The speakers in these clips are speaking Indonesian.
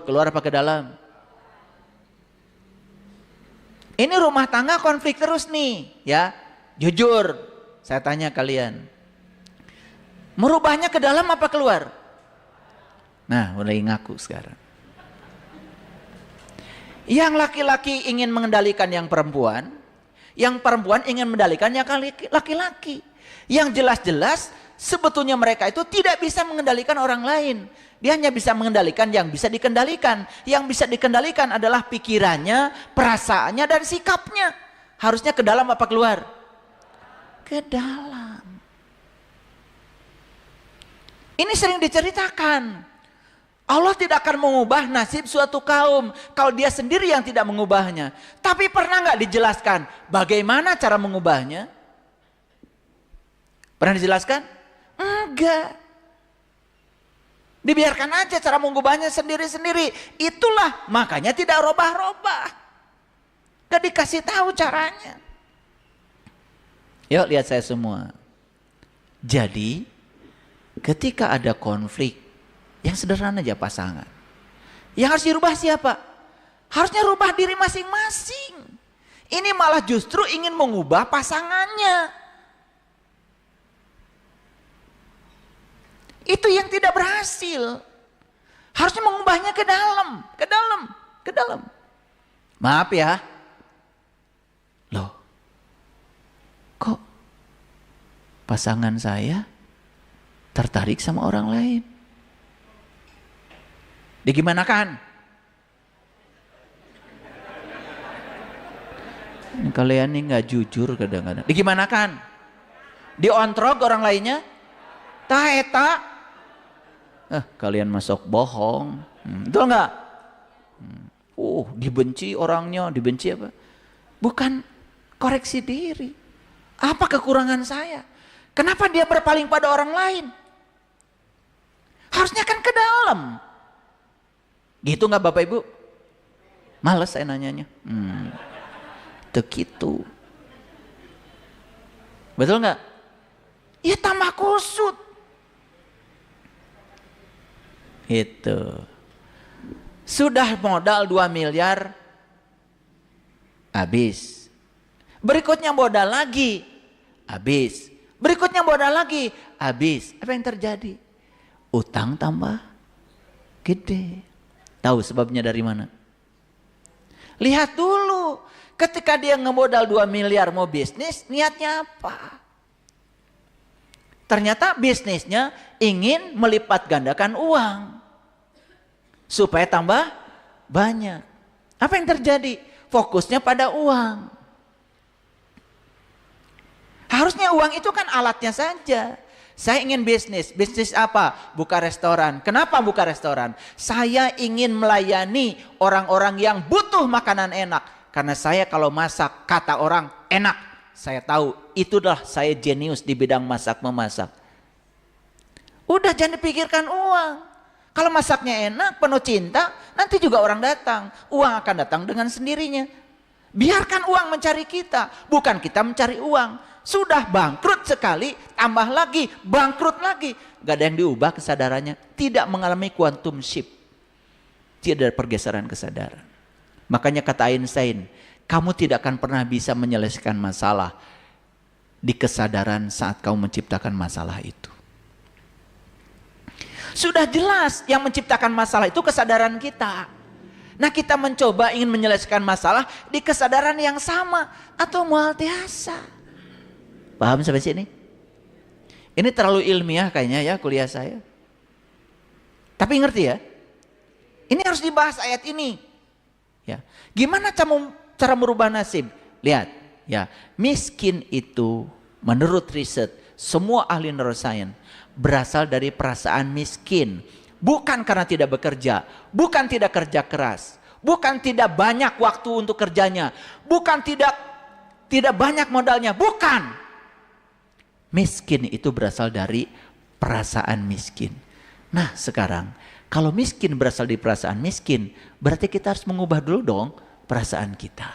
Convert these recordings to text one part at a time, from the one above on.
Keluar apa ke dalam? Ini rumah tangga konflik terus nih, ya. Jujur, saya tanya kalian. Merubahnya ke dalam apa keluar? Nah, mulai ngaku sekarang. Yang laki-laki ingin mengendalikan yang perempuan ingin mengendalikan yang laki-laki. Yang jelas-jelas sebetulnya mereka itu tidak bisa mengendalikan orang lain. Dia hanya bisa mengendalikan yang bisa dikendalikan. Yang bisa dikendalikan adalah pikirannya, perasaannya, dan sikapnya. Harusnya ke dalam apa keluar? Ke dalam. Ini sering diceritakan. Allah tidak akan mengubah nasib suatu kaum kalau dia sendiri yang tidak mengubahnya. Tapi pernah nggak dijelaskan bagaimana cara mengubahnya? Pernah dijelaskan? Enggak. Dibiarkan aja cara mengubahnya sendiri-sendiri. Itulah makanya tidak robah-robah. Gak dikasih tahu caranya. Yuk lihat saya semua. Jadi ketika ada konflik, yang sederhana aja pasangan. Yang harus dirubah siapa? Harusnya rubah diri masing-masing. Ini malah justru ingin mengubah pasangannya. Itu yang tidak berhasil. Harusnya mengubahnya ke dalam, ke dalam, ke dalam. Maaf ya. Loh. Kok pasangan saya tertarik sama orang lain? Digimanakan? Kalian ini nggak jujur kadang-kadang. Digimanakan? Diontrok orang lainnya? Eta. Kalian masuk bohong. Betul nggak? Dibenci orangnya, dibenci apa? Bukan koreksi diri. Apa kekurangan saya? Kenapa dia berpaling pada orang lain? Harusnya kan ke dalam. Gitu nggak Bapak Ibu? Males saya nanyanya. Begitu. Betul nggak? Ya tambah kusut. Itu. Sudah modal 2 miliar habis. Berikutnya modal lagi habis. Berikutnya modal lagi habis. Apa yang terjadi? Utang tambah gede. Tahu sebabnya dari mana? Lihat dulu. Ketika dia ngemodal 2 miliar mau bisnis, niatnya apa? Ternyata bisnisnya ingin melipat gandakan uang. Supaya tambah banyak. Apa yang terjadi? Fokusnya pada uang. Harusnya uang itu kan alatnya saja. Saya ingin bisnis. Bisnis apa? Buka restoran. Kenapa buka restoran? Saya ingin melayani orang-orang yang butuh makanan enak. Karena saya kalau masak, kata orang enak. Saya tahu itulah saya jenius di bidang masak-memasak. Udah jangan dipikirkan uang. Kalau masaknya enak, penuh cinta, nanti juga orang datang. Uang akan datang dengan sendirinya. Biarkan uang mencari kita, bukan kita mencari uang. Sudah bangkrut sekali, tambah lagi, bangkrut lagi. Gak ada yang diubah kesadarannya. Tidak mengalami quantum shift. Tidak ada pergeseran kesadaran. Makanya kata Einstein, kamu tidak akan pernah bisa menyelesaikan masalah di kesadaran saat kamu menciptakan masalah itu. Sudah jelas yang menciptakan masalah itu kesadaran kita. Nah kita mencoba ingin menyelesaikan masalah di kesadaran yang sama atau mualtiasa. Paham sampai sini? Ini terlalu ilmiah kayaknya ya kuliah saya. Tapi ngerti ya? Ini harus dibahas ayat ini. Ya. Gimana cara merubah nasib? Lihat ya, miskin itu menurut riset semua ahli neuroscience berasal dari perasaan miskin. Bukan karena tidak bekerja, bukan tidak kerja keras, bukan tidak banyak waktu untuk kerjanya, bukan tidak banyak modalnya, bukan. Miskin itu berasal dari perasaan miskin. Nah sekarang, kalau miskin berasal dari perasaan miskin, berarti kita harus mengubah dulu dong perasaan kita.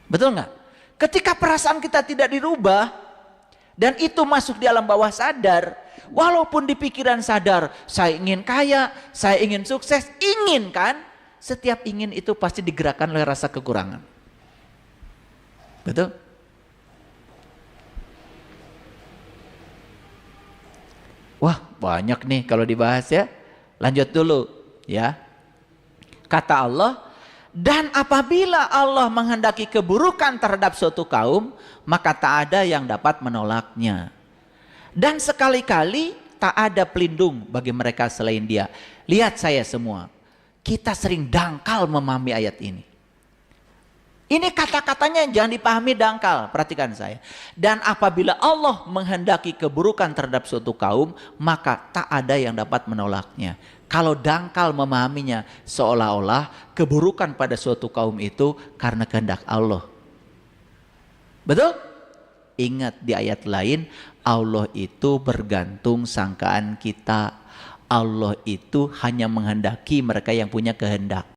Betul nggak? Ketika perasaan kita tidak dirubah, dan itu masuk di alam bawah sadar, Walaupun di pikiran sadar, saya ingin kaya, saya ingin sukses, ingin kan? Setiap ingin itu pasti digerakkan oleh rasa kekurangan. Betul? Wah, banyak nih kalau dibahas ya. Lanjut dulu ya. Kata Allah, dan apabila Allah menghendaki keburukan terhadap suatu kaum, maka tak ada yang dapat menolaknya. Dan sekali-kali tak ada pelindung bagi mereka selain Dia. Lihat saya semua, kita sering dangkal memahami ayat ini. Ini kata-katanya jangan dipahami dangkal, perhatikan saya. Dan apabila Allah menghendaki keburukan terhadap suatu kaum, maka tak ada yang dapat menolaknya. Kalau dangkal memahaminya, seolah-olah keburukan pada suatu kaum itu karena kehendak Allah. Betul? Ingat di ayat lain, Allah itu bergantung sangkaan kita. Allah itu hanya menghendaki mereka yang punya kehendak.